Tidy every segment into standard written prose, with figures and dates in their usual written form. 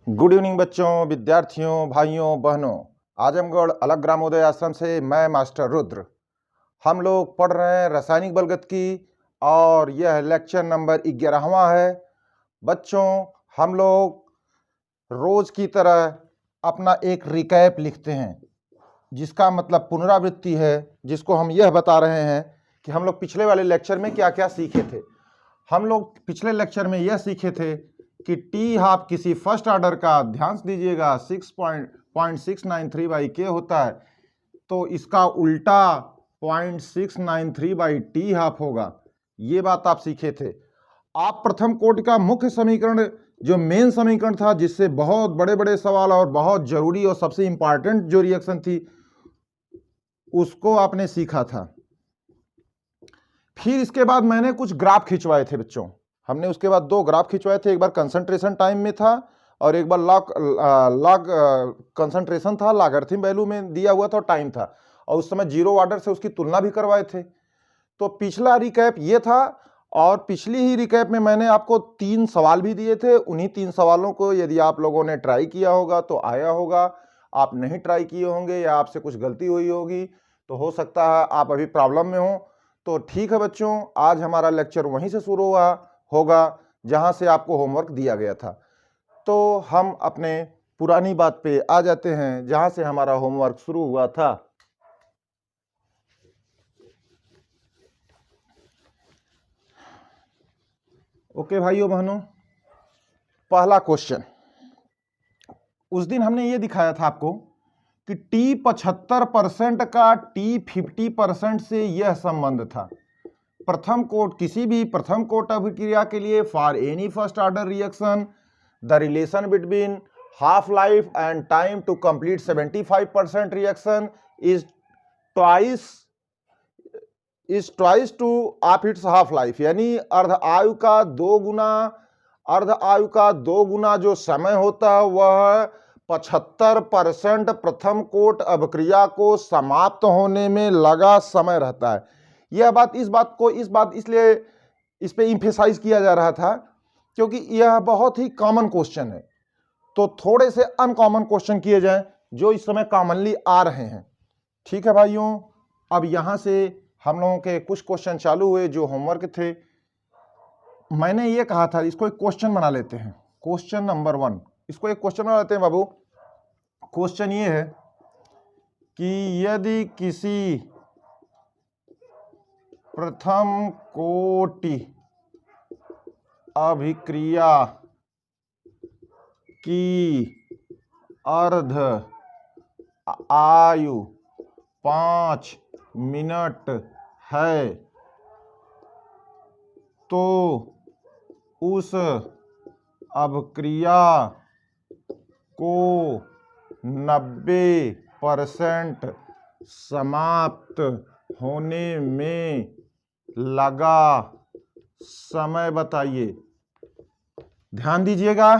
Good evening बच्चों, विद्यार्थियों, भाइयों, बहनों। आजमगढ़ अलग ग्रामोदय आश्रम से मैं मास्टर रुद्र। हम लोग पढ़ रहे हैं रासायनिक बलगतिकी और यह लेक्चर नंबर 11वां है। बच्चों, हम लोग रोज की तरह अपना एक रिकैप लिखते हैं, जिसका मतलब पुनरावृत्ति है, जिसको हम यह बता रहे हैं कि हम लोग पिछले वाले लेक्चर में क्या क्या सीखे थे। हम लोग पिछले लेक्चर में यह सीखे थे कि टी हाफ किसी फर्स्ट ऑर्डर का, ध्यान से दीजिएगा, 6.693/K होता है, तो इसका उल्टा 0.693/T हाफ होगा। ये बात आप सीखे थे। आप प्रथम कोटि का मुख्य समीकरण, जो मेन समीकरण था, जिससे बहुत बड़े बड़े सवाल और बहुत जरूरी और सबसे इंपॉर्टेंट जो रिएक्शन थी, उसको आपने सीखा था। फिर इसके बाद मैंने कुछ ग्राफ खिंचवाए थे बच्चों। हमने उसके बाद 2 ग्राफ खिंचवाए थे। एक बार कंसंट्रेशन टाइम में था और एक बार लॉग कंसंट्रेशन था, लॉगरिथम वैल्यू में दिया हुआ था और टाइम था, और उस समय जीरो ऑर्डर से उसकी तुलना भी करवाए थे। तो पिछला रिकैप ये था, और पिछली ही रिकैप में मैंने आपको 3 सवाल भी दिए थे। उन्हीं 3 सवालों को यदि आप लोगों ने ट्राई किया होगा तो आया होगा, आप नहीं ट्राई किए होंगे या आपसे कुछ गलती हुई होगी तो हो सकता है आप अभी प्रॉब्लम में हो। तो ठीक है बच्चों, आज हमारा लेक्चर वहीं से शुरू होगा जहां से आपको होमवर्क दिया गया था। तो हम अपने पुरानी बात पे आ जाते हैं, जहां से हमारा होमवर्क शुरू हुआ था। ओके भाइयों बहनों, पहला क्वेश्चन। उस दिन हमने ये दिखाया था आपको कि T 75% का T 50% से यह संबंध था। प्रथम कोट, किसी भी प्रथम कोट अभिक्रिया के लिए, for any first order reaction, the relation between half life and time to complete 75% reaction is twice to of its half life, यानी अर्ध आयु का 2 गुना जो समय होता है वह 75% प्रथम कोट अभिक्रिया को समाप्त होने में लगा समय रहता है। यह बात इसलिए इस पे इंफेसाइज किया जा रहा था क्योंकि यह बहुत ही कॉमन क्वेश्चन है। तो थोड़े से अनकॉमन क्वेश्चन किए जाएं जो इस समय कॉमनली आ रहे हैं। ठीक है भाइयों, अब यहां से हम लोगों के कुछ क्वेश्चन चालू हुए जो होमवर्क थे। मैंने ये कहा था इसको एक क्वेश्चन बना लेते हैं। क्वेश्चन नंबर 1, इसको एक क्वेश्चन बना लेते हैं बाबू। क्वेश्चन ये है कि यदि किसी प्रथम कोटि अभिक्रिया की अर्ध आयु 5 मिनट है तो उस अभिक्रिया को 90% समाप्त होने में लगा समय बताइए। ध्यान दीजिएगा।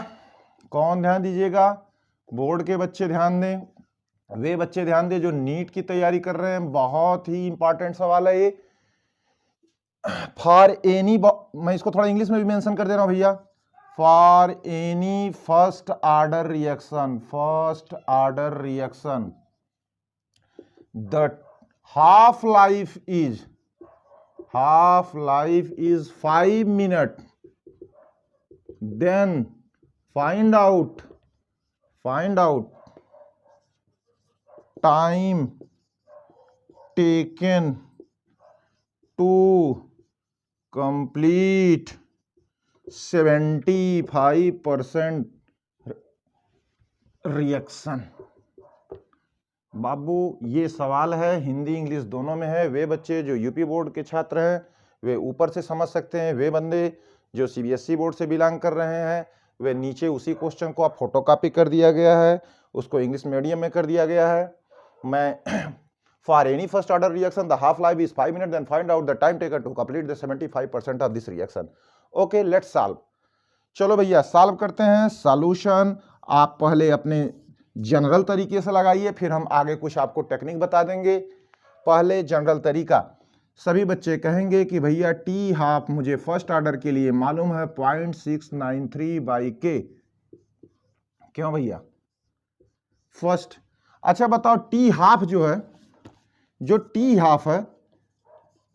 कौन ध्यान दीजिएगा? बोर्ड के बच्चे ध्यान दें। वे बच्चे ध्यान दें जो नीट की तैयारी कर रहे हैं। बहुत ही इंपॉर्टेंट सवाल है ये। फॉर एनी, मैं इसको थोड़ा इंग्लिश में भी मेंशन कर दे रहा हूं भैया। For any first order reaction the half life is 5 minute, then find out time taken to complete 75% reaction. बाबू ये सवाल है, हिंदी इंग्लिश दोनों में है। वे बच्चे जो यूपी बोर्ड के छात्र हैं वे ऊपर से समझ सकते हैं। वे बंदे जो सीबीएसई बोर्ड से बिलोंग कर रहे हैं वे नीचे उसी क्वेश्चन को आप फोटोकॉपी कर दिया गया है, उसको इंग्लिश मीडियम में कर दिया गया है। मैं for any first order reaction the half life is 5 minute, then find out the time taken to complete the 75% of this reaction. Okay, let's solve. चलो भैया सॉल्व करते हैं। सॉल्यूशन आप पहले अपने जनरल तरीके से लगाइए, फिर हम आगे कुछ आपको टेक्निक बता देंगे। पहले जनरल तरीका। सभी बच्चे कहेंगे कि भैया टी हाफ मुझे फर्स्ट ऑर्डर के लिए मालूम है 0.693/K। क्यों भैया? फर्स्ट। अच्छा बताओ टी हाफ जो है, जो टी हाफ है,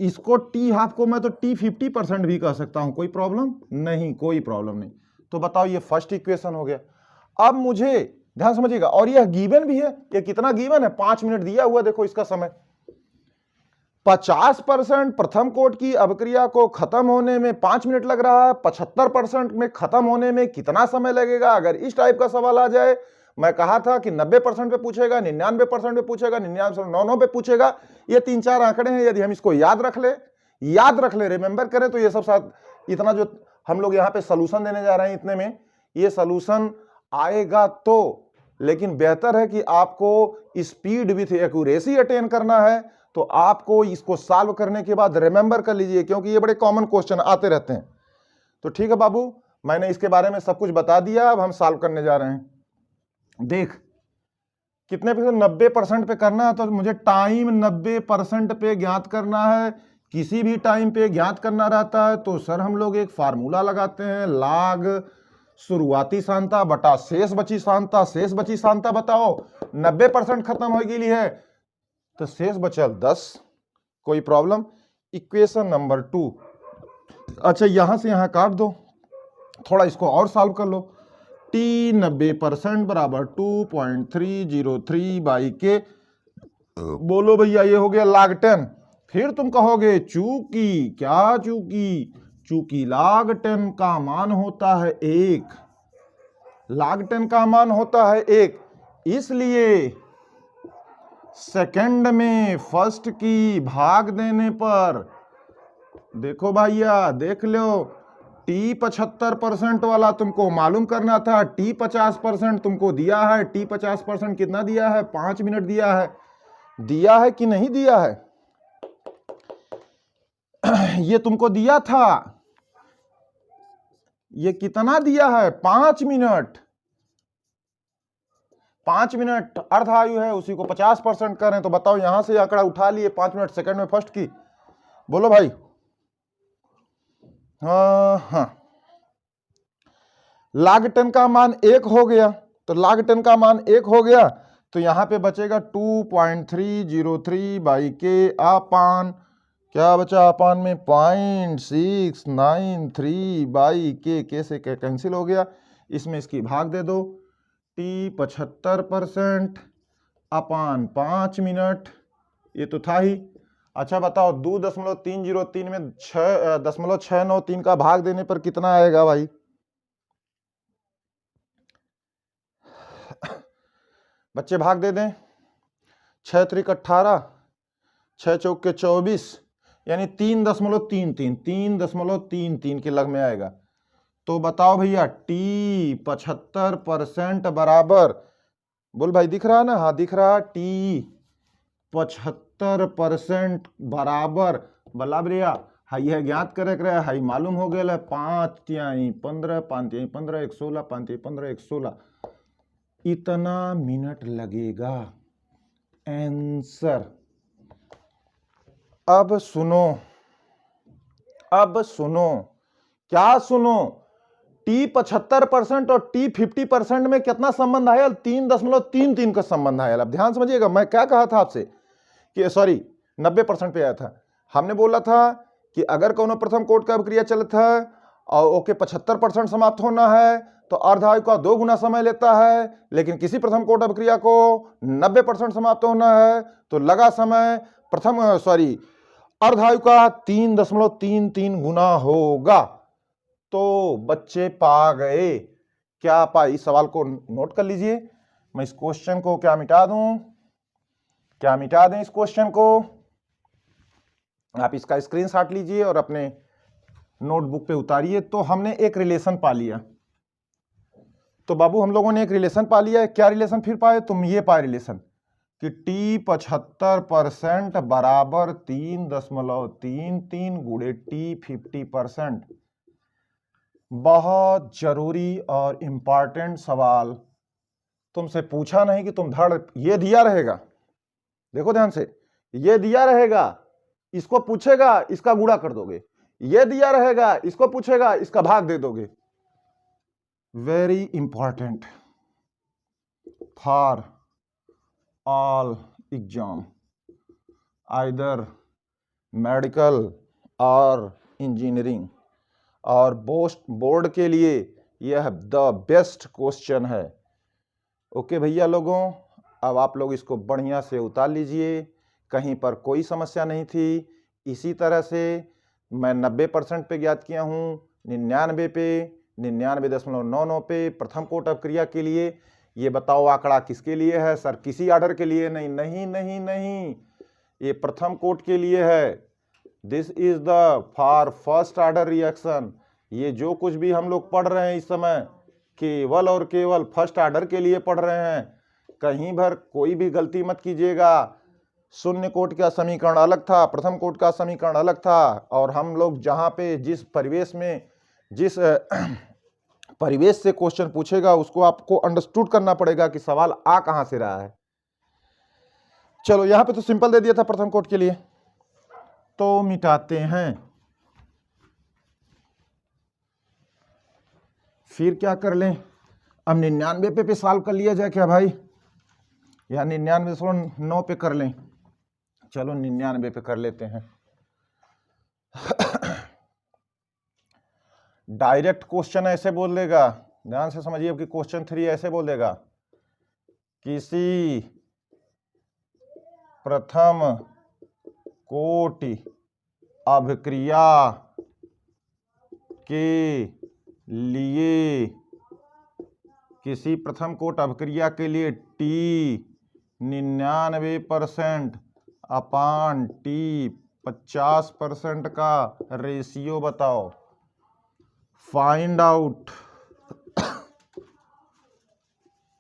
इसको टी हाफ को मैं तो टी 50% भी कह सकता हूं, कोई प्रॉब्लम नहीं, कोई प्रॉब्लम नहीं। तो बताओ ये फर्स्ट इक्वेशन हो गया। अब मुझे ध्यान समझिएगा, और यह गिवन भी है, ये कितना गिवन है? 5 मिनट दिया हुआ, देखो इसका समय 50% प्रथम कोट की अभिक्रिया को खत्म होने में 5 मिनट लग रहा है, 75% में खत्म होने में कितना समय लगेगा? अगर इस टाइप का सवाल आ जाए, मैं कहा था कि 90% पे पूछेगा, 99% पे पूछेगा, 99 पे पूछेगा। ये 3-4 आंकड़े हैं, यदि हम इसको याद रख ले, रिमेंबर करें, तो ये सब साथ इतना जो हम लोग यहाँ पे सोल्यूशन देने जा रहे हैं, इतने में ये सोल्यूशन आएगा तो। लेकिन बेहतर है कि आपको स्पीड विथ एक्यूरेसी अटेन करना है, तो आपको इसको सॉल्व करने के बाद रिमेंबर कर लीजिए, क्योंकि ये बड़े कॉमन क्वेश्चन आते रहते हैं। तो ठीक है बाबू, मैंने इसके बारे में सब कुछ बता दिया, अब हम सॉल्व करने जा रहे हैं। देख कितने पे? 90% पे करना है, तो मुझे टाइम 90% पे ज्ञात करना है। किसी भी टाइम पे ज्ञात करना रहता है तो सर हम लोग एक फार्मूला लगाते हैं, लाग शुरुआती सांता बटा शेष बची सांता। शेष बची सांता बताओ, 90% खत्म हो गई है तो शेष बचल 10, कोई प्रॉब्लम? Equation number 2। अच्छा यहां से यहां काट दो, थोड़ा इसको और सॉल्व कर लो। t 90% बराबर 2.303 बाई के। बोलो भैया ये हो गया log 10। फिर तुम कहोगे चूंकि, क्या चूंकि? चूंकि log 10 का मान होता है 1, log 10 का मान होता है 1, इसलिए सेकंड में फर्स्ट की भाग देने पर, देखो भैया देख लो, टी 75% वाला तुमको मालूम करना था, टी 50% तुमको दिया है। टी 50% कितना दिया है? 5 मिनट दिया है। दिया है कि नहीं दिया है? ये तुमको दिया था, ये कितना दिया है? 5 मिनट। 5 मिनट अर्ध आयु है, उसी को 50% करें तो बताओ, यहां से आंकड़ा उठा लिए 5 मिनट सेकंड में फर्स्ट की। बोलो भाई। हाँ, log 10 का मान 1 हो गया, तो log 10 का मान 1 हो गया, तो यहां पे बचेगा 2.303 बाई के अपान, क्या बचा अपान में? 0.693 बाई के से कैंसिल हो गया, इसमें इसकी भाग दे दो। टी 75% अपान 5 मिनट, ये तो था ही। अच्छा बताओ 2.303 में 6.693 का भाग देने पर कितना आएगा भाई? बच्चे भाग दे दें। 6 त्रिक 18, 6 चौक के 24, यानी 3.33 के लग में आएगा। तो बताओ भैया टी 75% बराबर, बोल भाई दिख रहा है ना? हाँ दिख रहा। टी 75% बराबर बलाबरिया हाई है, ज्ञात करे हाई मालूम हो गया 5 तिहाई 15, 5 तिहाई 15, 1 16, 5 तिहाई 15, 1 16, इतना मिनट लगेगा। आंसर। अब सुनो, क्या सुनो? टी 75% और टी 50% में कितना संबंध आया? 3.33 का संबंध आया। अब ध्यान समझिएगा, मैं क्या कहा था आपसे कि सॉरी 90% पे आया था। हमने बोला था कि अगर कोनो प्रथम कोट का अभिक्रिया चलत है और ओके 75% समाप्त होना है तो अर्धायु का 2 गुना समय लेता है, लेकिन किसी प्रथम कोट अभिक्रिया को 90% समाप्त होना है तो लगा समय अर्धायु का 3.33 गुना होगा। तो बच्चे पा गए। क्या पा? इस सवाल को नोट कर लीजिए। मैं इस क्वेश्चन को क्या मिटा दूं? क्या मिटा दें इस क्वेश्चन को? आप इसका स्क्रीनशॉट लीजिए और अपने नोटबुक पे उतारिए। तो हमने एक रिलेशन पा लिया। तो बाबू हम लोगों ने एक रिलेशन पा लिया है। क्या रिलेशन फिर पाए? तुम ये पाए रिलेशन कि टी 75% बराबर 3.33 गुणे टी 50%। बहुत जरूरी और इंपॉर्टेंट सवाल तुमसे पूछा नहीं कि तुम धड़, ये दिया रहेगा, देखो ध्यान से, ये दिया रहेगा, इसको पूछेगा, इसका गुणा कर दोगे। ये दिया रहेगा, इसको पूछेगा, इसका भाग दे दोगे। Very important. For all exam either medical और इंजीनियरिंग, और बोर्ड के लिए यह द बेस्ट क्वेश्चन है। ओके भैया लोगों, अब आप लोग इसको बढ़िया से उतार लीजिए, कहीं पर कोई समस्या नहीं थी। इसी तरह से मैं 90% पे ज्ञात किया हूँ, 99 पे, 99.99 पे प्रथम कोट अपक्रिया के लिए। ये बताओ आंकड़ा किसके लिए है सर? किसी आर्डर के लिए नहीं, नहीं नहीं नहीं, ये प्रथम कोट के लिए है। This is the for first order reaction. ये जो कुछ भी हम लोग पढ़ रहे हैं इस समय, केवल और केवल फर्स्ट ऑर्डर के लिए पढ़ रहे हैं। कहीं भर कोई भी गलती मत कीजिएगा। शून्य कोट का समीकरण अलग था, प्रथम कोट का समीकरण अलग था, और हम लोग जहां पे जिस परिवेश में, जिस परिवेश से क्वेश्चन पूछेगा उसको आपको अंडरस्टूड करना पड़ेगा कि सवाल आ कहां से रहा है। चलो यहां पे तो सिंपल दे दिया था प्रथम कोट के लिए, तो मिटाते हैं। फिर क्या कर लें? अब 99 पे सॉल्व कर लिया जाए क्या भाई? या 99/9 पे कर लें? चलो 99 पे कर लेते हैं। डायरेक्ट क्वेश्चन ऐसे बोल देगा, ध्यान से समझिए कि क्वेश्चन 3 ऐसे बोल देगा, किसी प्रथम कोट अभिक्रिया के लिए, किसी प्रथम कोट अभिक्रिया के लिए T 99% अपान T 50% का रेशियो बताओ। Find out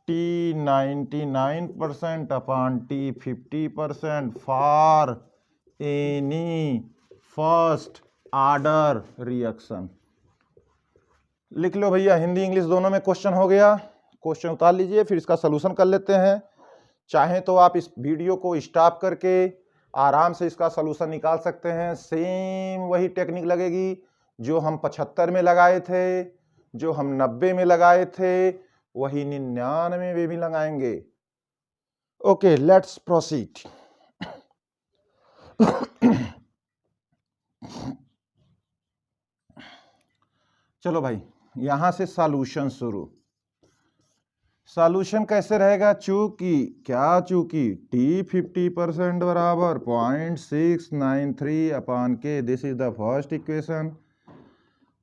T 99% upon T 50% for any first order reaction. लिख लो भैया, हिंदी इंग्लिश दोनों में क्वेश्चन हो गया। क्वेश्चन उतार लीजिए, फिर इसका सलूशन कर लेते हैं। चाहे तो आप इस वीडियो को स्टॉप करके आराम से इसका सलूशन निकाल सकते हैं। सेम वही टेक्निक लगेगी जो हम 75 में लगाए थे, जो हम 90 में लगाए थे, वही 99 में भी लगाएंगे। Okay, let's proceed. चलो भाई, यहां से सॉल्यूशन शुरू। सॉल्यूशन कैसे रहेगा? चूंकि T 50% बराबर 0.693 अपान के, this is the first equation.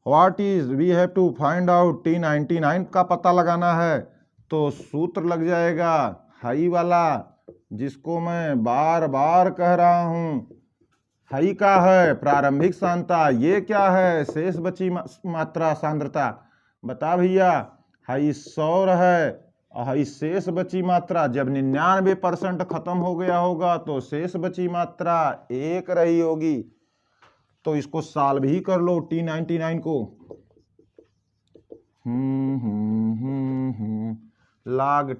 What is, we have to find out T 99 का पता लगाना है, तो सूत्र लग जाएगा हाई वाला, जिसको मैं बार बार कह रहा हूं। हाई का है प्रारंभिक सांद्रता, ये क्या है? शेष बची मात्रा सांद्रता। बता भैया, हाई 100 है, हाई शेष बची मात्रा। जब 99% खत्म हो गया होगा तो शेष बची मात्रा 1 रही होगी। तो इसको सॉल्व ही कर लो T 99 को। log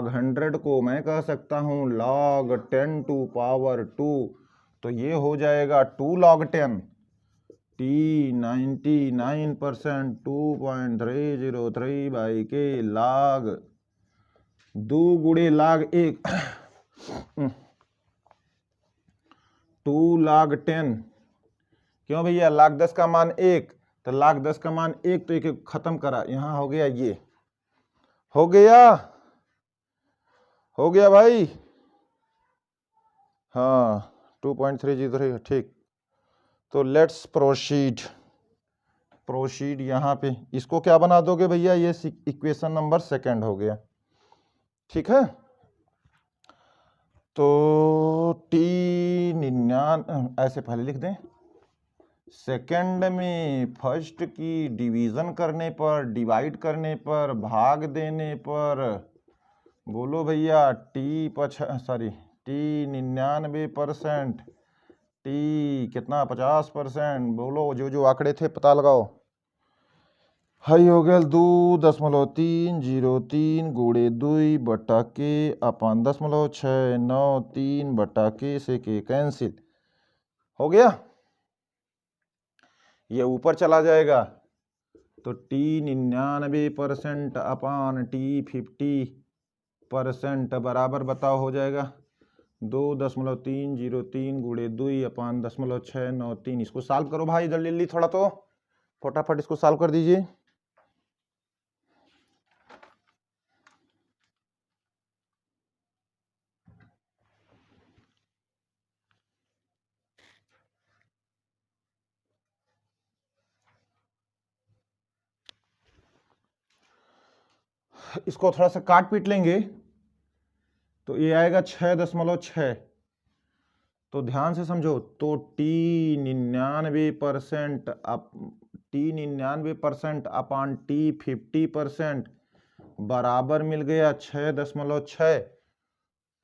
100 को मैं कह सकता हूं log 10 टू पावर 2, तो ये हो जाएगा 2 log 10। T 99% 2.303 बाई के log 2 गुणे log 1 2 log 10। क्यों भैया? log 10 का मान 1, तो log 10 का मान 1, तो एक खत्म करा, यहां हो गया, ये हो गया भाई। हाँ 2.303, ठीक। तो लेट्स प्रोसीड। यहां पे इसको क्या बना दोगे भैया? ये इक्वेशन नंबर 2 हो गया, ठीक है। तो T 99 ऐसे पहले लिख दें। सेकंड में फर्स्ट की डिवीजन करने पर, डिवाइड करने पर, भाग देने पर, बोलो भैया, T 99%, T कितना 50%, बोलो जो आंकड़े थे पता लगाओ। हाई हो गया 2.303 गुणे 2 बटा के अपान 0.693 बटा के से के कैंसिल हो गया। ये ऊपर चला जाएगा, तो टी 99% अपान टी 50% बराबर बताओ हो जाएगा 2.303 गुणे 2 अपान 0.693। इसको सॉल्व करो भाई जल्दी जल्दी, थोड़ा तो फटाफट इसको सॉल्व कर दीजिए। इसको थोड़ा सा काट पीट लेंगे तो ये आएगा 6.6। तो ध्यान से समझो, तो टी 99% अपान टी 50% बराबर मिल गया 6.6।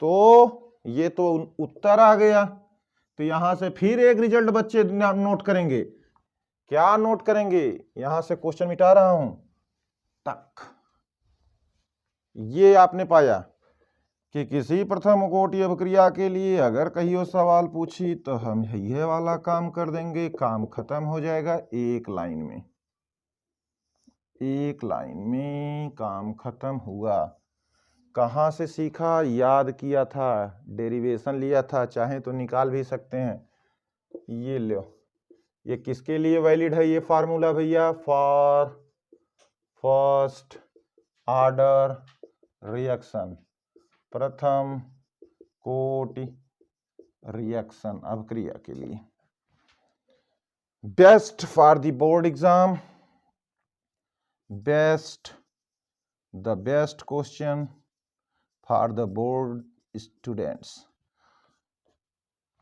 तो ये तो उत्तर आ गया। तो यहां से फिर एक रिजल्ट बच्चे नोट करेंगे। क्या नोट करेंगे? यहां से क्वेश्चन मिटा रहा हूं तक। ये आपने पाया कि किसी प्रथम कोटि अभिक्रिया के लिए अगर कहियो सवाल पूछी तो हम ये वाला काम कर देंगे, काम खत्म हो जाएगा एक लाइन में। एक लाइन में काम खत्म हुआ। कहाँ से सीखा? याद किया था, डेरिवेशन लिया था, चाहे तो निकाल भी सकते हैं। ये लो, ये किसके लिए वैलिड है ये फार्मूला भैया? फॉर फर्स्ट ऑर्डर रिएक्शन, प्रथम कोटि रिएक्शन अभिक्रिया के लिए। Best for the board exam, the best question for the board students.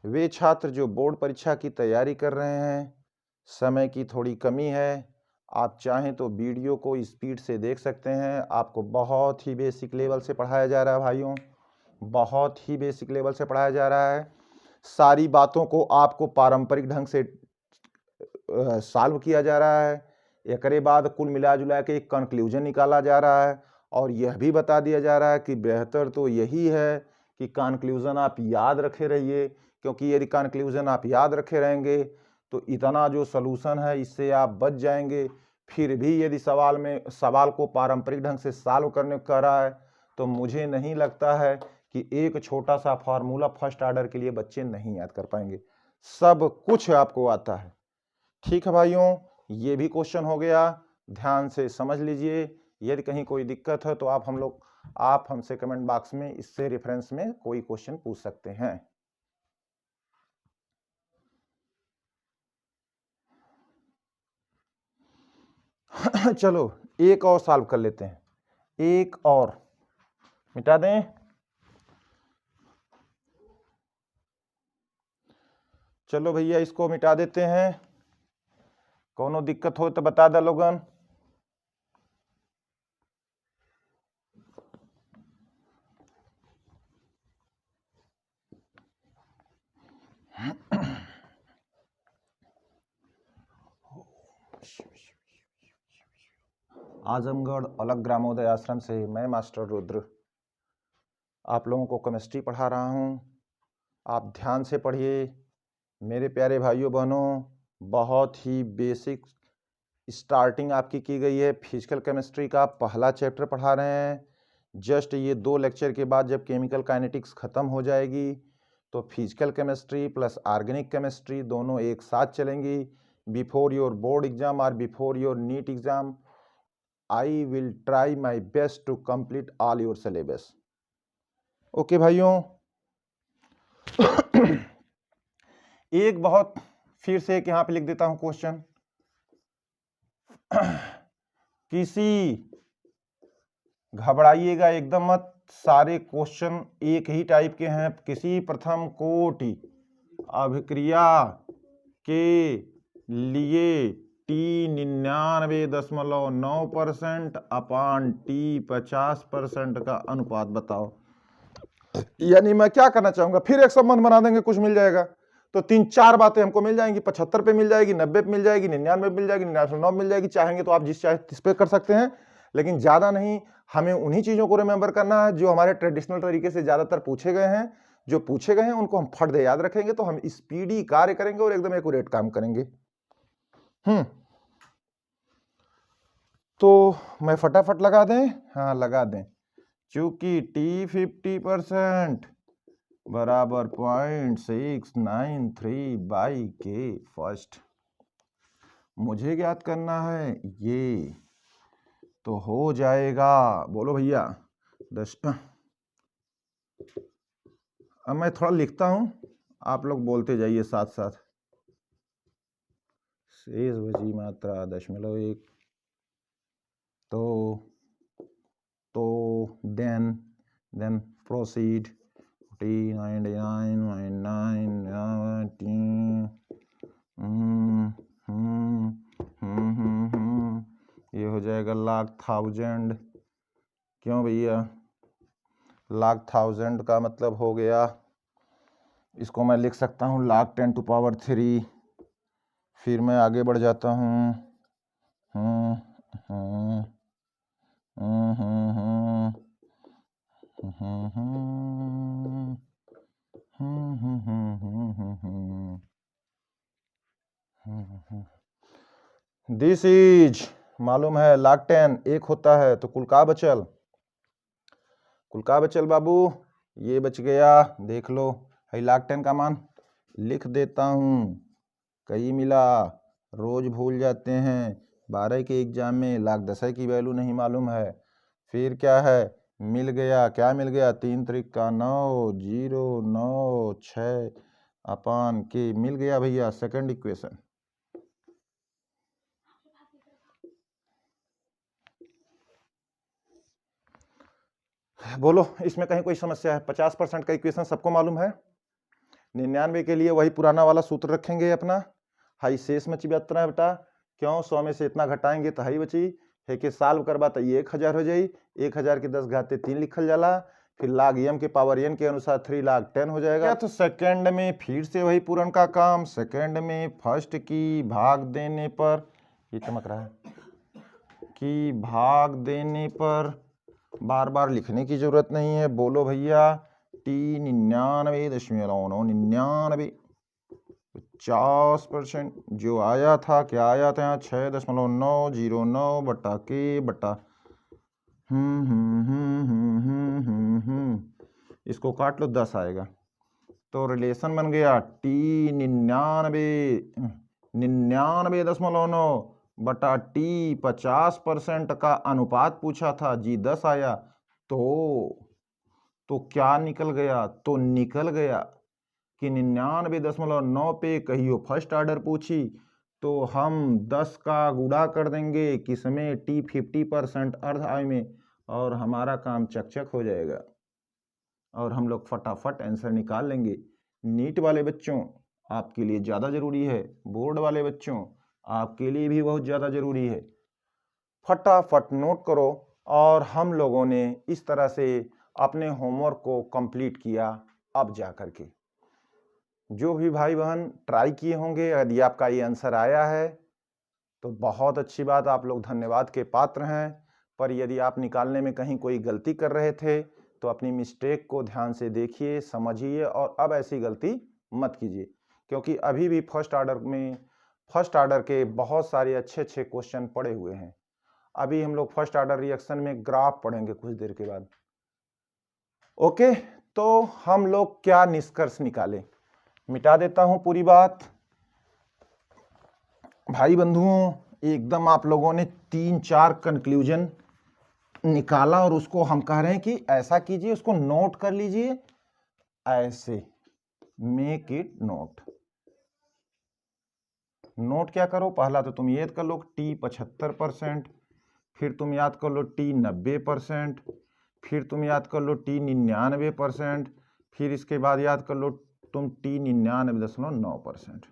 वे छात्र जो बोर्ड परीक्षा की तैयारी कर रहे हैं, समय की थोड़ी कमी है, आप चाहें तो वीडियो को स्पीड से देख सकते हैं। आपको बहुत ही बेसिक लेवल से पढ़ाया जा रहा है भाइयों, बहुत ही बेसिक लेवल से पढ़ाया जा रहा है। सारी बातों को आपको पारंपरिक ढंग से सॉल्व किया जा रहा है। एकरे बाद कुल मिला जुला के एक कंक्लूजन निकाला जा रहा है और यह भी बता दिया जा रहा है कि बेहतर तो यही है कि कंक्लूजन आप याद रखे रहिए, क्योंकि यदि कंक्लूजन आप याद रखे रहेंगे तो इतना जो सलूशन है इससे आप बच जाएंगे। फिर भी यदि सवाल को पारंपरिक ढंग से सॉल्व करने को कह रहा है तो मुझे नहीं लगता है कि एक छोटा सा फार्मूला फर्स्ट ऑर्डर के लिए बच्चे नहीं याद कर पाएंगे। सब कुछ आपको आता है। ठीक है भाइयों, ये भी क्वेश्चन हो गया, ध्यान से समझ लीजिए। यदि कहीं कोई दिक्कत है तो आप हमसे कमेंट बॉक्स में इससे रेफरेंस में कोई क्वेश्चन पूछ सकते हैं। चलो एक और सॉल्व कर लेते हैं, एक और मिटा दें। चलो भैया इसको मिटा देते हैं, कोनो दिक्कत हो तो बता दो लोगन। आजमगढ़ अलग ग्रामोदय आश्रम से मैं मास्टर रुद्र आप लोगों को केमिस्ट्री पढ़ा रहा हूँ। आप ध्यान से पढ़िए मेरे प्यारे भाइयों बहनों। बहुत ही बेसिक स्टार्टिंग आपकी की गई है। फिजिकल केमिस्ट्री का पहला चैप्टर पढ़ा रहे हैं। जस्ट ये 2 लेक्चर के बाद जब केमिकल काइनेटिक्स खत्म हो जाएगी तो physical chemistry plus organic chemistry दोनों एक साथ चलेंगी। बिफोर योर बोर्ड एग्जाम और before your NEET exam I will try my best to complete all your syllabus. Okay भाइयों, एक बहुत फिर से एक यहां पे लिख देता हूं क्वेश्चन। किसी घबराइएगा एकदम मत, सारे क्वेश्चन एक ही टाइप के हैं। किसी प्रथम कोटि अभिक्रिया के लिए टी 99.9% अपान टी 50% का अनुपात बताओ। यानी मैं क्या करना चाहूंगा, फिर एक संबंध बना देंगे, कुछ मिल जाएगा तो 3-4 बातें हमको मिल जाएंगी। 75 पे मिल जाएगी, 90 पे मिल जाएगी, 99 पे मिल जाएगी, 99 मिल जाएगी। चाहेंगे तो आप जिस चाहे इस पे कर सकते हैं, लेकिन ज्यादा नहीं। हमें उन्हीं चीजों को रिमेंबर करना है जो हमारे ट्रेडिशनल तरीके से ज्यादातर पूछे गए हैं। जो पूछे गए हैं उनको हम फट दे याद रखेंगे तो हम स्पीडी कार्य करेंगे और एकदम एक्यूरेट काम करेंगे। तो मैं फटाफट लगा दें, हाँ लगा दें, चूंकि T 50% बराबर 0.693 बाई के फर्स्ट मुझे ज्ञात करना है, ये तो हो जाएगा, बोलो भैया 10। अब मैं थोड़ा लिखता हूं, आप लोग बोलते जाइए साथ साथ। शेष बची मात्रा 0.1, तो देन प्रोसीड ये हो जाएगा लाख थाउजेंड। क्यों भैया, लाख थाउजेंड का मतलब हो गया, इसको मैं लिख सकता हूँ लाख 10⁻3। फिर मैं आगे बढ़ जाता हूँ, दिस इज, मालूम है लाख 10 एक होता है, तो कुल का बचल, बाबू, ये बच गया, देख लो है लाख 10 का मान लिख देता हूँ। कई मिला, रोज भूल जाते हैं, 12 के एग्जाम में लाख 10 की वैल्यू नहीं मालूम है। फिर क्या है, मिल गया, क्या मिल गया, 3 त्रिक का 9, 0, 9, 6 अपान के मिल गया भैया सेकंड इक्वेशन। बोलो इसमें कहीं कोई समस्या है? 50% का इक्वेशन सबको मालूम है। 99 के लिए वही पुराना वाला सूत्र रखेंगे अपना, हाई शेष में चिबत्तर बेटा, क्यों 100 में से इतना घटाएंगे तो हाई बची है कि साल्व करवा तो ये 1000 हो जाई, 1000 की 10 घाते 3 लिखल जाला, फिर लाग m के पावर n के अनुसार 3 लाख 10 हो जाएगा। तो सेकंड में फिर से वही पूर्ण का काम, सेकंड में फर्स्ट की भाग देने पर, ये चमक रहा है, कि भाग देने पर बार बार लिखने की जरूरत नहीं है। बोलो भैया T 99.99 50% जो आया था, क्या आया था यहाँ 6.909 बटा के बटा इसको काट लो 10 आएगा। तो रिलेशन बन गया T 99.9 बटा T 50% का अनुपात पूछा था जी 10 आया, तो क्या निकल गया, तो निकल गया कि 99.9 पे कहियो फर्स्ट ऑर्डर पूछी तो हम 10 का गुणा कर देंगे किसमें, T 50% अर्ध आय में, और हमारा काम चकचक हो जाएगा और हम लोग फटाफट आंसर निकाल लेंगे। नीट वाले बच्चों आपके लिए ज़्यादा ज़रूरी है, बोर्ड वाले बच्चों आपके लिए भी बहुत ज़्यादा ज़रूरी है। फटाफट नोट करो। और हम लोगों ने इस तरह से अपने होमवर्क को कंप्लीट किया। अब जा कर के जो भी भाई बहन ट्राई किए होंगे, यदि आपका ये आंसर आया है तो बहुत अच्छी बात, आप लोग धन्यवाद के पात्र हैं। पर यदि आप निकालने में कहीं कोई गलती कर रहे थे तो अपनी मिस्टेक को ध्यान से देखिए, समझिए और अब ऐसी गलती मत कीजिए, क्योंकि अभी भी फर्स्ट ऑर्डर के बहुत सारे अच्छे क्वेश्चन पड़े हुए हैं। अभी हम लोग फर्स्ट ऑर्डर रिएक्शन में ग्राफ पढ़ेंगे कुछ देर के बाद। ओके, तो हम लोग क्या निष्कर्ष निकाले, मिटा देता हूं पूरी बात। भाई बंधुओं, एकदम आप लोगों ने 3-4 कंक्लूजन निकाला और उसको हम कह रहे हैं कि ऐसा कीजिए, उसको नोट कर लीजिए, ऐसे मेक इट नोट। क्या करो, पहला तो तुम याद कर लो T 75%, फिर तुम याद कर लो T 90%, फिर तुम याद कर लो T 99%, फिर इसके बाद याद कर लो तुम T 99.9%।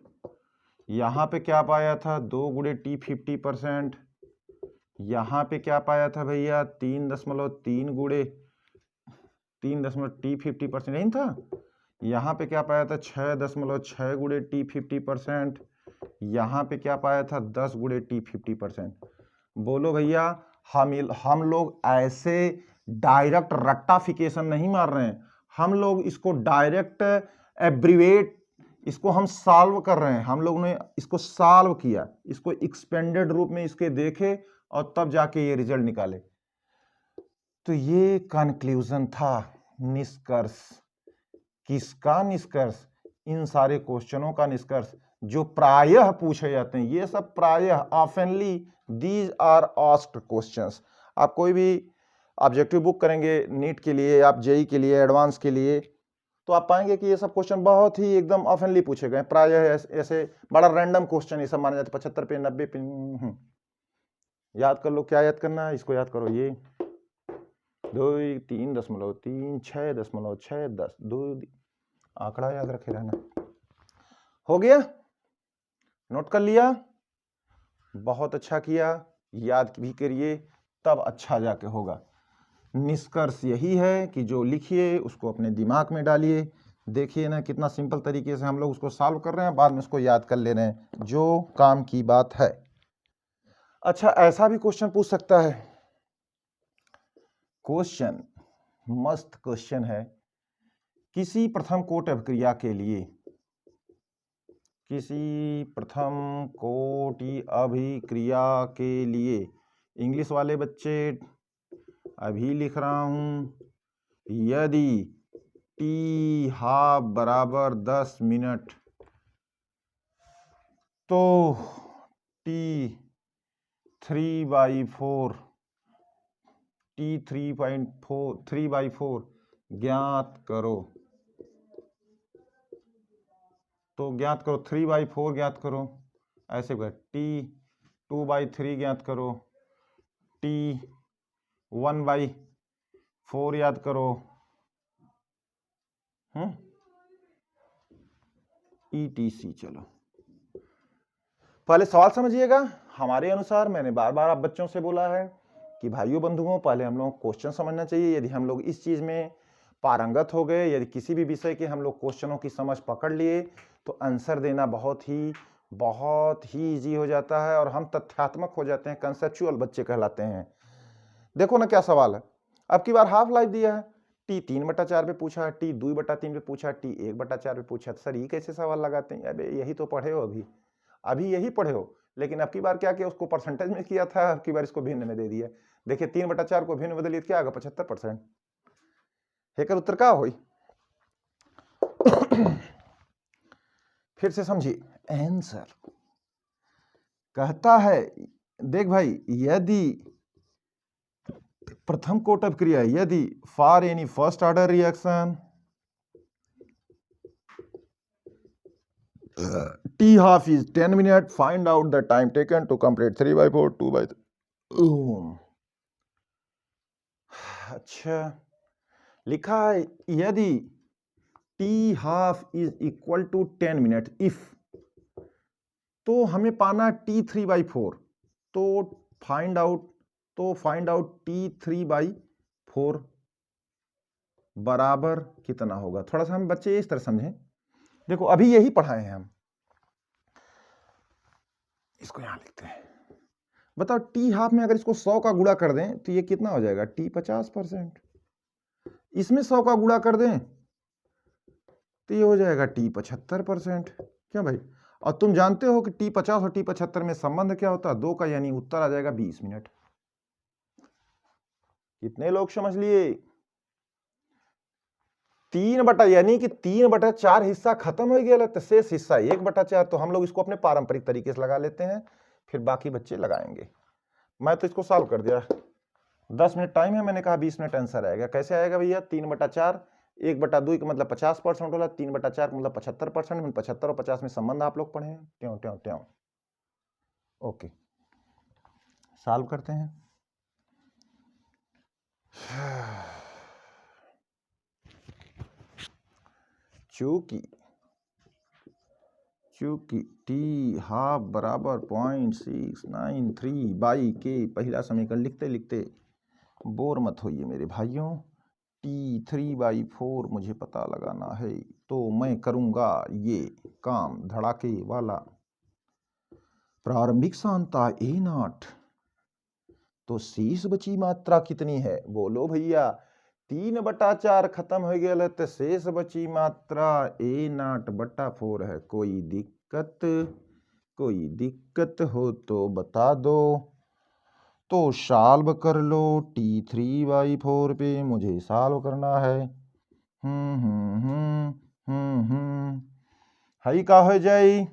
यहाँ पे क्या पाया था, 2 गुणे T 50%। यहाँ पे क्या पाया था भैया, 3.3 गुणे 3 T 50% नहीं था। यहाँ पे क्या पाया था, 6.6 गुणे T 50%। यहाँ पे क्या पाया था, 10 गुणे T 50%। बोलो भैया, हम लोग ऐसे डायरेक्ट रट्टाफिकेशन नहीं मार रहे हैं, हम लोग इसको डायरेक्ट एब्रीवेट, इसको हम सॉल्व कर रहे हैं। हम लोग ने इसको सॉल्व किया, इसको एक्सपेंडेड रूप में इसके देखे और तब जाके ये रिजल्ट निकाले। तो ये कंक्लूजन था, निष्कर्ष। किसका निष्कर्ष? इन सारे क्वेश्चनों का निष्कर्ष जो प्रायः पूछे जाते हैं। ये सब प्रायः, oftenly these are asked questions. आप कोई भी ऑब्जेक्टिव बुक करेंगे नीट के लिए, आप जेई के लिए, एडवांस के लिए, तो आप पाएंगे कि ये सब क्वेश्चन बहुत ही एकदम ऑफनली पूछे गए। प्रायः ऐसे बड़ा रैंडम क्वेश्चन ये सब माने जाते, 75 पे 90 पे। याद कर लो, क्या याद करना है, इसको याद करो। ये 2 3.3 6.6 10 2 आंकड़ा याद रखे रहना। हो गया? नोट कर लिया? बहुत अच्छा किया, याद भी करिए, तब अच्छा जाके होगा। निष्कर्ष यही है कि जो लिखिए उसको अपने दिमाग में डालिए। देखिए ना कितना सिंपल तरीके से हम लोग उसको सॉल्व कर रहे हैं, बाद में उसको याद कर ले रहे हैं, जो काम की बात है। अच्छा, ऐसा भी क्वेश्चन पूछ सकता है। क्वेश्चन मस्त क्वेश्चन है। किसी प्रथम कोट अभिक्रिया के लिए, किसी प्रथम कोटि अभिक्रिया के लिए, इंग्लिश वाले बच्चे अभी लिख रहा हूं, यदि टी हाफ बराबर 10 मिनट तो टी 3/4 3/4 ज्ञात करो। तो ज्ञात करो 3/4 ज्ञात करो, ऐसे टी 2/3 ज्ञात करो, टी 1/4 याद करो। ETC। चलो पहले सवाल समझिएगा। हमारे अनुसार, मैंने बार बार आप बच्चों से बोला है कि भाइयों बंधुओं, पहले हम लोग क्वेश्चन समझना चाहिए। यदि हम लोग इस चीज में पारंगत हो गए, यदि किसी भी विषय के हम लोग क्वेश्चनों की समझ पकड़ लिए, तो आंसर देना बहुत ही इजी हो जाता है और हम तथ्यात्मक हो जाते हैं, कंसेप्चुअल बच्चे कहलाते हैं। देखो ना क्या सवाल है। अब की बार हाफ लाइफ दिया है, टी 3/4 पे पूछा है, टी 2/3 पे पूछा है, टी 1/4 पे पूछा है। सर ये कैसे सवाल लगाते हैं? अबे यही तो पढ़े हो, अभी यही पढ़े हो। लेकिन अब की बार क्या किया, उसको परसेंटेज में किया था, अब की बार इसको भिन्न में दे दिया। देखिए 3/4 को भिन्न बदलिए, क्या आगा 75%। हेकर उत्तर का होई? फिर से समझिए आंसर। कहता है, देख भाई, यदि प्रथम कोट अभिक्रिया, यदि for any first order reaction T half is 10 minutes, find out the time taken to complete 3/4 2/3। अच्छा लिखा है, यदि T half is equal to 10 minutes, if, तो हमें पाना T 3/4, तो फाइंड आउट T 3/4 बराबर कितना होगा। थोड़ा सा हम बच्चे इस तरह समझें। देखो अभी यही पढ़ाए हैं हम, इसको यहां लिखते हैं। बताओ टी हाफ में अगर इसको 100 का गुणा कर दें तो ये कितना हो जाएगा? टी 50%। इसमें 100 का गुणा कर दें तो ये हो जाएगा टी 75%। क्या भाई? और तुम जानते हो कि टी 50 और टी 75 में संबंध क्या होता है? 2 का, यानी उत्तर आ जाएगा 20 मिनट। कितने लोग समझ लिए? 3/, यानी कि 3/4 हिस्सा खत्म हो गया, तो शेष हिस्सा 1/4। तो हम लोग इसको अपने पारंपरिक तरीके से लगा लेते हैं, फिर बाकी बच्चे लगाएंगे। मैं तो इसको सॉल्व कर दिया। 10 मिनट टाइम है, मैंने कहा 20 मिनट आंसर आएगा। कैसे आएगा भैया? 3/4, 1/2 का मतलब 50% होला, 3/4 का मतलब 75%। 75 और 50 में संबंध आप लोग पढ़े हैं, ट्यों ट्यों ट्यों। ओके, सॉल्व करते हैं। चूंकि टी हाफ बराबर 0.693 बाई के, पहला समीकरण लिखते लिखते बोर मत होइए मेरे भाइयों। T 3/4 मुझे पता लगाना है, तो मैं करूंगा ये काम धड़ाके वाला। प्रारंभिक सांद्रता A0, तो शेष बची मात्रा कितनी है? बोलो भैया। 3/4 खत्म हो गया, तो शेष बची मात्रा A0/4 है। कोई दिक्कत हो तो बता दो। तो सॉल्व कर लो t3/4 पे मुझे सॉल्व करना है। हई का हो जाई,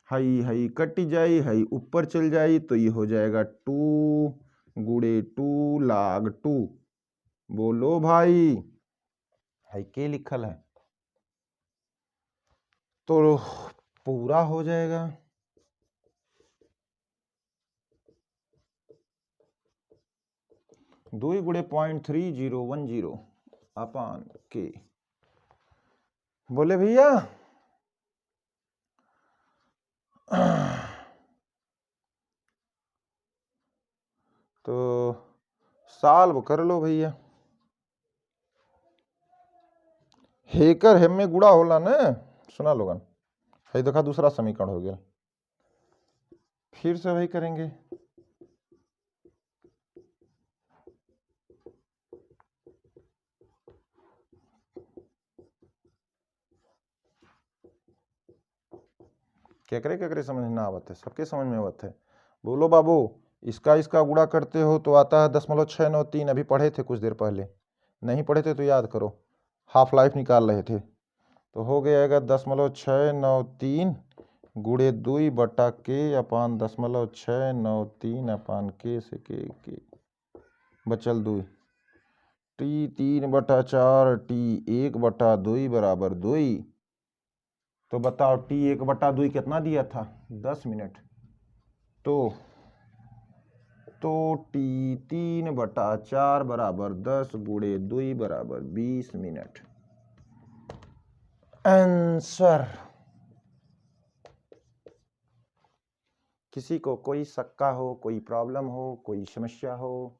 हई हई कट जाई, हई ऊपर चल जाई, तो ये हो जाएगा 2 गुणे 2 log 2। बोलो भाई, हई के लिखल है तो पूरा हो जाएगा। दो गुणे 0.3010 अपान के। बोले भैया तो सॉल्व कर लो भैया। हेकर हेम में गुड़ा होला न, सुना लोगन। है देखा दूसरा समीकरण हो गया, फिर से वही करेंगे। केकरे समझ ना आवत है, सबके समझ में आवत है। बोलो बाबू, इसका गुड़ा करते हो तो आता है 0.693। अभी पढ़े थे कुछ देर पहले, नहीं पढ़े थे तो याद करो, हाफ लाइफ निकाल रहे थे। तो हो गया 0.693 गुड़े 2 बटा के अपान 0.693 अपान के से के बचल 2 t3/4 t1/2 बराबर 2। तो बताओ t1/2 कितना दिया था? 10 मिनट। तो t3/4 बराबर 10 गुणे 2 बराबर 20 मिनट। आंसर। किसी को कोई शक्का हो, कोई प्रॉब्लम हो, कोई समस्या हो,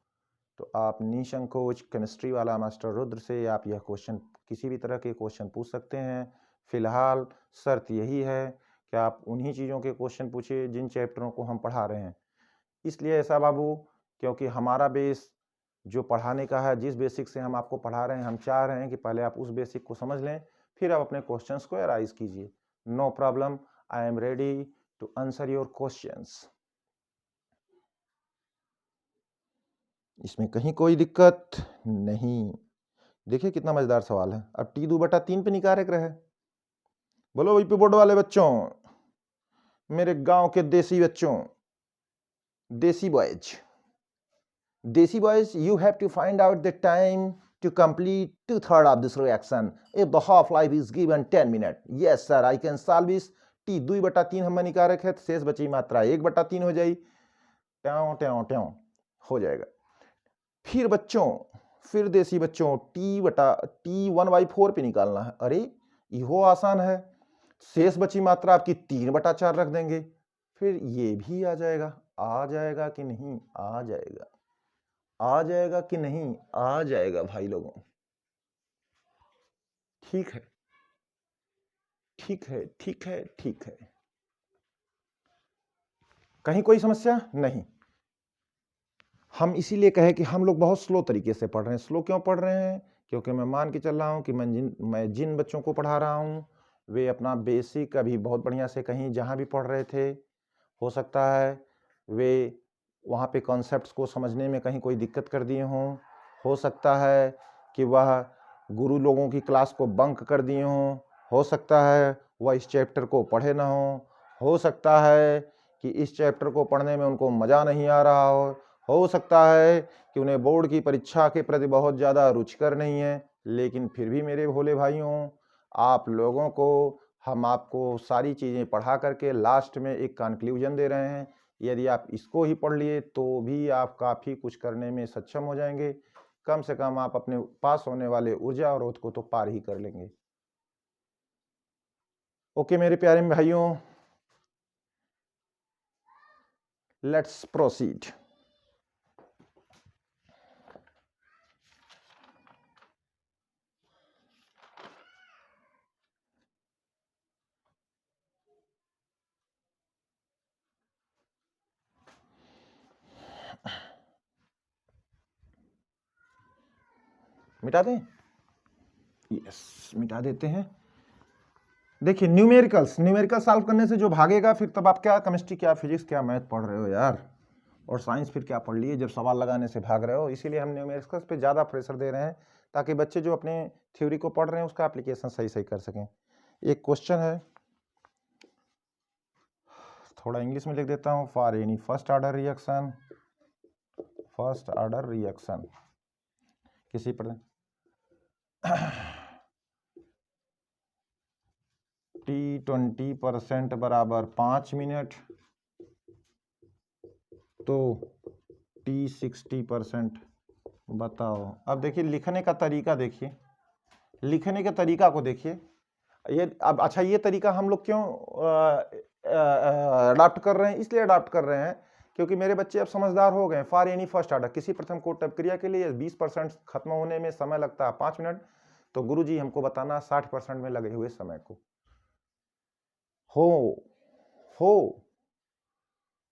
तो आप निसंकोच केमिस्ट्री वाला मास्टर रुद्र से आप यह क्वेश्चन, किसी भी तरह के क्वेश्चन पूछ सकते हैं। फिलहाल शर्त यही है कि आप उन्हीं चीज़ों के क्वेश्चन पूछिए जिन चैप्टरों को हम पढ़ा रहे हैं। इसलिए ऐसा बाबू, क्योंकि हमारा बेस जो पढ़ाने का है, जिस बेसिक से हम आपको पढ़ा रहे हैं, हम चाह रहे हैं कि पहले आप उस बेसिक को समझ लें, फिर आप अपने क्वेश्चंस को एराइज कीजिए। No problem, I am ready to answer your questions. इसमें कहीं कोई दिक्कत नहीं। देखिए कितना मजेदार सवाल है। अब t2/3 पे निकाल रहे। बोलो वीपी बोर्ड वाले बच्चों, मेरे गांव के देसी बच्चों, देसी boys, you have to find out the time to complete 2/3 of this reaction if the half-life is given 10 minutes. Yes sir, I can solve this. t2/3 हम निकाल रखे हैं, शेष बची मात्रा 1/3 हो जाएगी, ट्यां हो जाएगा। फिर बच्चों, फिर देसी बच्चों, t1/4 पे निकालना है। अरे यो आसान है, शेष बची मात्रा आपकी 3/4 रख देंगे, फिर ये भी आ जाएगा। आ जाएगा कि नहीं? आ जाएगा। आ जाएगा कि नहीं? आ जाएगा भाई लोगों। ठीक है, ठीक है, ठीक है, ठीक है। कहीं कोई समस्या नहीं। हम इसीलिए कहे कि हम लोग बहुत स्लो तरीके से पढ़ रहे हैं। स्लो क्यों पढ़ रहे हैं? क्योंकि मैं मान के चल रहा हूं कि मैं जिन बच्चों को पढ़ा रहा हूं, वे अपना बेसिक अभी बहुत बढ़िया से कहीं जहां भी पढ़ रहे थे, हो सकता है वे वहाँ पे कॉन्सेप्ट्स को समझने में कहीं कोई दिक्कत कर दिए हों। हो सकता है कि वह गुरु लोगों की क्लास को बंक कर दिए हों। हो सकता है वह इस चैप्टर को पढ़े ना हो सकता है कि इस चैप्टर को पढ़ने में उनको मज़ा नहीं आ रहा हो सकता है कि उन्हें बोर्ड की परीक्षा के प्रति बहुत ज़्यादा रुचिकर नहीं है। लेकिन फिर भी मेरे भोले भाइयों, आप लोगों को हम आपको सारी चीज़ें पढ़ा करके लास्ट में एक कंक्लूजन दे रहे हैं। यदि आप इसको ही पढ़ लिए तो भी आप काफ़ी कुछ करने में सक्षम हो जाएंगे। कम से कम आप अपने पास होने वाले ऊर्जा अवरोध को तो पार ही कर लेंगे। ओके मेरे प्यारे भाइयों, लेट्स प्रोसीड। मिटा दें? यस, मिटा देते हैं। देखिए न्यूमेरिकल सॉल्व करने से जो भागेगा, फिर तब आप क्या केमिस्ट्री, क्या फिजिक्स, क्या मैथ पढ़ रहे हो यार। और साइंस फिर क्या पढ़ लिए जब सवाल लगाने से भाग रहे हो। इसीलिए हम न्यूमेरिकल्स पे ज़्यादा प्रेशर दे रहे हैं ताकि बच्चे जो अपने थ्योरी को पढ़ रहे हैं उसका एप्लीकेशन सही सही कर सकें। एक क्वेश्चन है, थोड़ा इंग्लिश में लिख देता हूँ। For any first order reaction किसी पर T20% बराबर 5 मिनट, तो T60% बताओ। अब देखिए लिखने का तरीका देखिए, लिखने के तरीका को देखिए। ये अब अच्छा, ये तरीका हम लोग क्यों अडाप्ट कर रहे हैं? इसलिए अडाप्ट कर रहे हैं क्योंकि मेरे बच्चे अब समझदार हो गए। फॉर एनी फर्स्ट ऑर्डर, किसी प्रथम कोटि क्रिया के लिए 20% खत्म होने में समय लगता है 5 मिनट, तो गुरुजी हमको बताना 60% में लगे हुए समय को। हो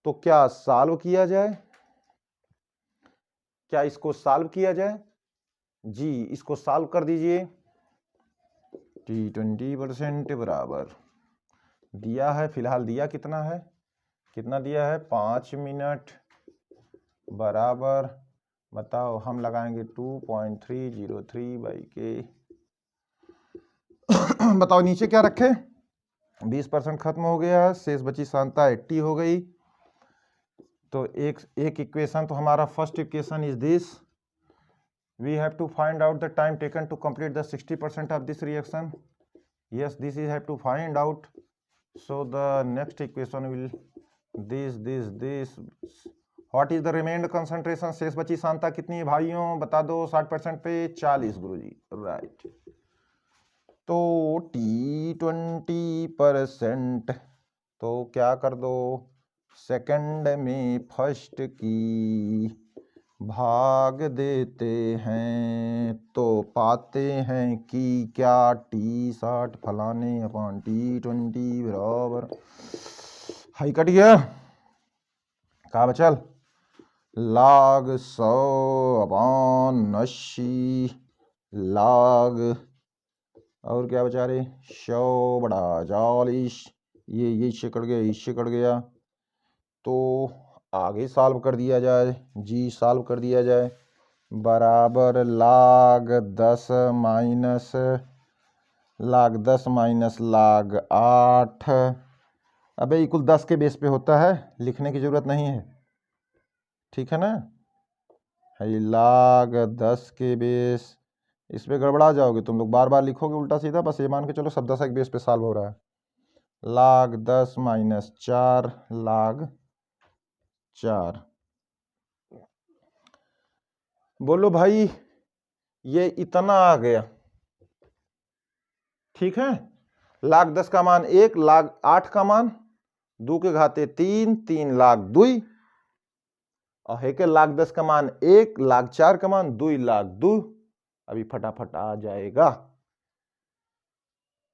तो क्या सॉल्व किया जाए? क्या इसको सॉल्व किया जाए? जी, इसको सॉल्व कर दीजिए। T20% बराबर दिया है, फिलहाल दिया कितना है, कितना दिया है 5 मिनट बराबर, बताओ हम लगाएंगे 2.303/k। बताओ नीचे क्या रखे, 20% खत्म हो गया है, शेष बची सांता 80 हो गई। तो एक इक्वेशन तो हमारा first equation is this, we have to find out the time taken to complete the 60% of this reaction. Yes, this is have to find out. So the next equation will this. What is the remainder concentration? शेष बची Santa कितनी है भाइयों, बता दो। 60% पे 40 गुरुजी, right. तो T20% तो क्या कर दो, सेकंड में फर्स्ट की भाग देते हैं तो पाते हैं कि क्या T60 फलाने अपॉन T20 बराबर, हाई कट गया, कहा बचल, log 100 अपॉन 80 log, और क्या बचा रहे, 100 बड़ा 40, ये इससे कट गया, इससे कट गया, तो आगे सॉल्व कर दिया जाए जी, सॉल्व कर दिया जाए, बराबर log 10 माइनस log 8। अबे इक्वल 10 के बेस पे होता है, लिखने की जरूरत नहीं है, ठीक है ना। है log 10 के बेस, इस पे गड़बड़ा जाओगे तुम लोग, बार बार लिखोगे उल्टा सीधा। बस ये मान के चलो सब 10 के बेस पे सॉल्व हो रहा है। log 10 minus 4 log 4। बोलो भाई, ये इतना आ गया, ठीक है। log 10 का मान 1, log 8 का मान 2 के घाते 3, 3 log 2, और है के log 10 का मान 1, log 4 का मान 2 log 2। अभी फटाफट आ जाएगा,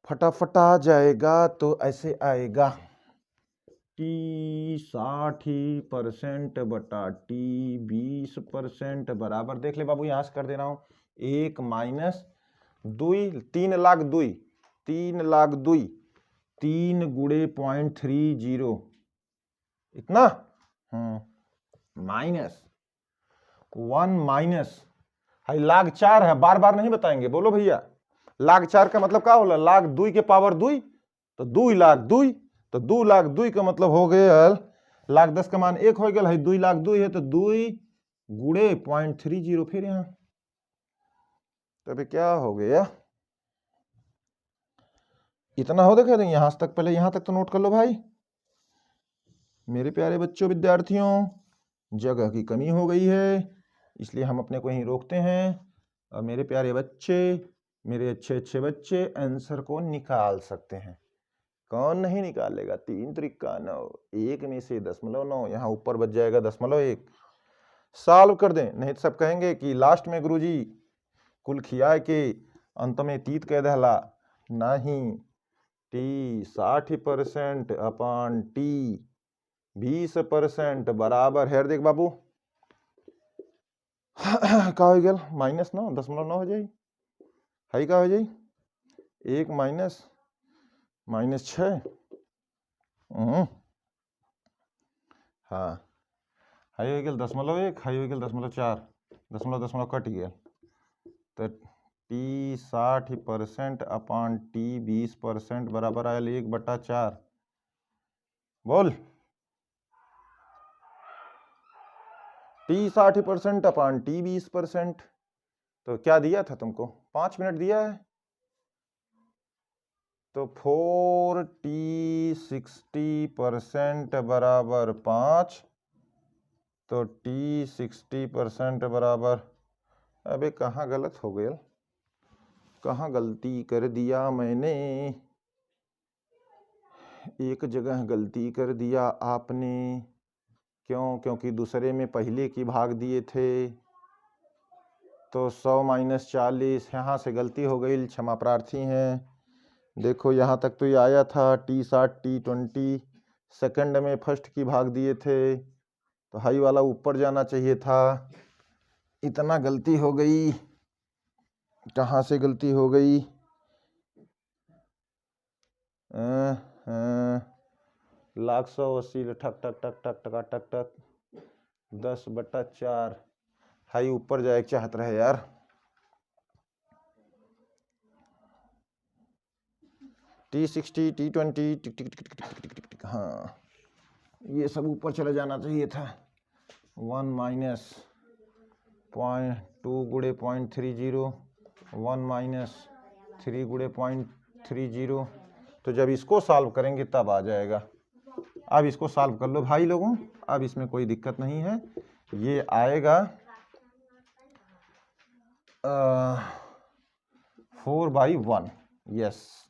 फटाफट आ जाएगा, तो ऐसे आएगा T60% बटा T20% बराबर, देख ले बाबू यहां से कर दे रहा हूं, 1 माइनस 2, 3 log 2, 3 log 2, 3 गुणे 0.30 इतना, माइनस 1 माइनस, हाई log 4 है, बार बार नहीं बताएंगे, बोलो भैया। log 4 का मतलब क्या होला, log 2 के पावर 2, तो 2 log 2, तो 2 log 2 का मतलब हो गया, log 10 का मान 1 हो गया, 2 log 2 है, तो 2 गुणे 0.30 फिर यहां, तो अभी क्या हो गया, इतना हो देखा, यहां तक, पहले यहां तक तो नोट कर लो भाई। मेरे प्यारे बच्चों विद्यार्थियों, जगह की कमी हो गई है, इसलिए हम अपने को यहीं रोकते हैं। और मेरे प्यारे बच्चे, मेरे अच्छे अच्छे बच्चे आंसर को निकाल सकते हैं। कौन नहीं निकालेगा, 3 त्रिका 9, 1 में से 0.9 यहाँ ऊपर बच जाएगा 0.1, सॉल्व कर दें। नहीं तो सब कहेंगे कि लास्ट में गुरुजी कुल खिया के अंत में तीत कह दहला, नहीं, T60% अपॉन T20% बराबर है, देख बाबू का हो गया, -9, 0.9 हो जाए, हाई का हो जाए 1 माइनस -6, हाँ हाई हो गया 0.1, हाई हो गया 0.4, दशमलव कट गया। तो टी 60% अपान टी 20% बराबर आयल 1/4। बोल, टी 60% अपान टी 20%, तो क्या दिया था तुमको? 5 मिनट दिया है, तो 4t 60% बराबर 5, तो t 60% बराबर, अबे कहाँ गलत हो गया, कहाँ गलती कर दिया मैंने, एक जगह गलती कर दिया आपने। क्यों? क्योंकि दूसरे में पहले की भाग दिए थे, तो 100 - 40 यहाँ से गलती हो गई, क्षमा प्रार्थी हैं। देखो यहाँ तक तो ये आया था, टी 60 टी 20 सेकंड में फर्स्ट की भाग दिए थे, तो हाई वाला ऊपर जाना चाहिए था। इतना गलती हो गई, कहाँ से गलती हो गई? लाख 180 ठक ठक ठक ठक टका टक टक 10/4, हाई ऊपर जाए चाहत रहे यार। टी 60 टी 20 टिक टिक टिक टिक टिक टिक टिक, हाँ ये सब ऊपर चले जाना चाहिए था। 1 माइनस 0.2 गुणे 0.30, 1 माइनस 3 गुणे 0.30, तो जब इसको सॉल्व करेंगे तब आ जाएगा। अब इसको सॉल्व कर लो भाई लोगों, अब इसमें कोई दिक्कत नहीं है, ये आएगा 4/1, यस।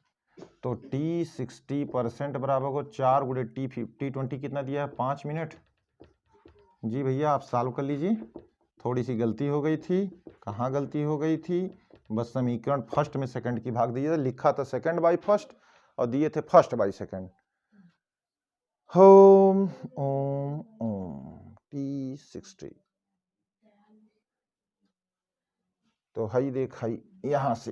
तो t 60% बराबर को 4 गुणे टी 20 कितना दिया है? 5 मिनट। जी भैया आप सॉल्व कर लीजिए, थोड़ी सी गलती हो गई थी। कहाँ गलती हो गई थी? बस समीकरण फर्स्ट में सेकंड की भाग दिया था, लिखा था सेकंड बाई फर्स्ट और दिए थे फर्स्ट बाई सेकंड। होम ओम ओम टी 60, तो हाई देख, हाई यहाँ से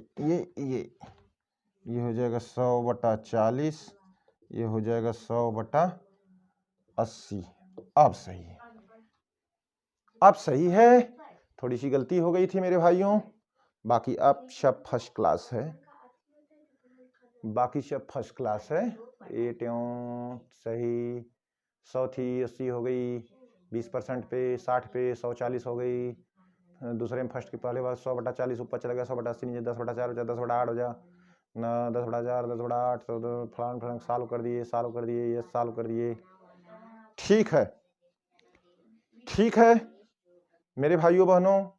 ये हो जाएगा 100/40, ये हो जाएगा 100/80। अब सही है, अब सही है। थोड़ी सी गलती हो गई थी मेरे भाइयों, बाकी अब सब फर्स्ट क्लास है, बाकी सब फर्स्ट क्लास है। ये ट्यों सही, 100 थी 80 हो गई, 20% पे 60 पे 140 हो गई। दूसरे में फर्स्ट की पहले बार 100/40 ऊपर चला गया, 100/80 नीचे 10/4 हो जाए, 10/8 हो जा ना, 10/4 10/8, तो फलान फलान सॉल्व कर दिए, सॉल्व कर दिए, ये सॉल्व कर दिए। ठीक है, ठीक है मेरे भाइयों बहनों,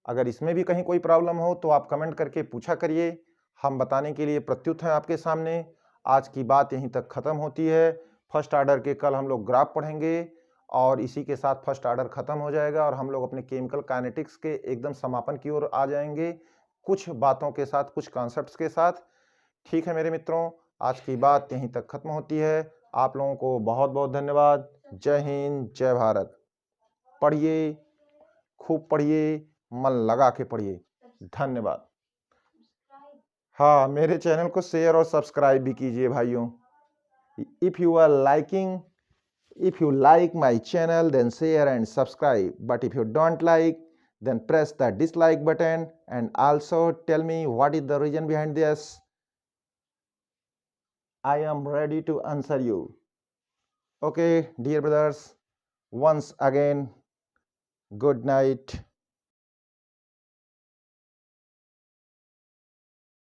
अगर इसमें भी कहीं कोई प्रॉब्लम हो तो आप कमेंट करके पूछा करिए, हम बताने के लिए प्रत्युत हैं आपके सामने। आज की बात यहीं तक खत्म होती है। फर्स्ट ऑर्डर के कल हम लोग ग्राफ पढ़ेंगे और इसी के साथ फर्स्ट ऑर्डर खत्म हो जाएगा और हम लोग अपने केमिकल काइनेटिक्स के एकदम समापन की ओर आ जाएंगे, कुछ बातों के साथ, कुछ कॉन्सेप्ट्स के साथ। ठीक है मेरे मित्रों, आज की बात यहीं तक खत्म होती है। आप लोगों को बहुत बहुत धन्यवाद। जय हिंद, जय भारत। पढ़िए, खूब पढ़िए, मन लगा के पढ़िए। धन्यवाद। हाँ, मेरे चैनल को शेयर और सब्सक्राइब भी कीजिए भाइयों। If you are liking, if you like my channel then share and subscribe, but if you don't like then press the dislike button and also tell me what is the reason behind this. I am ready to answer you. Okay dear brothers, once again good night.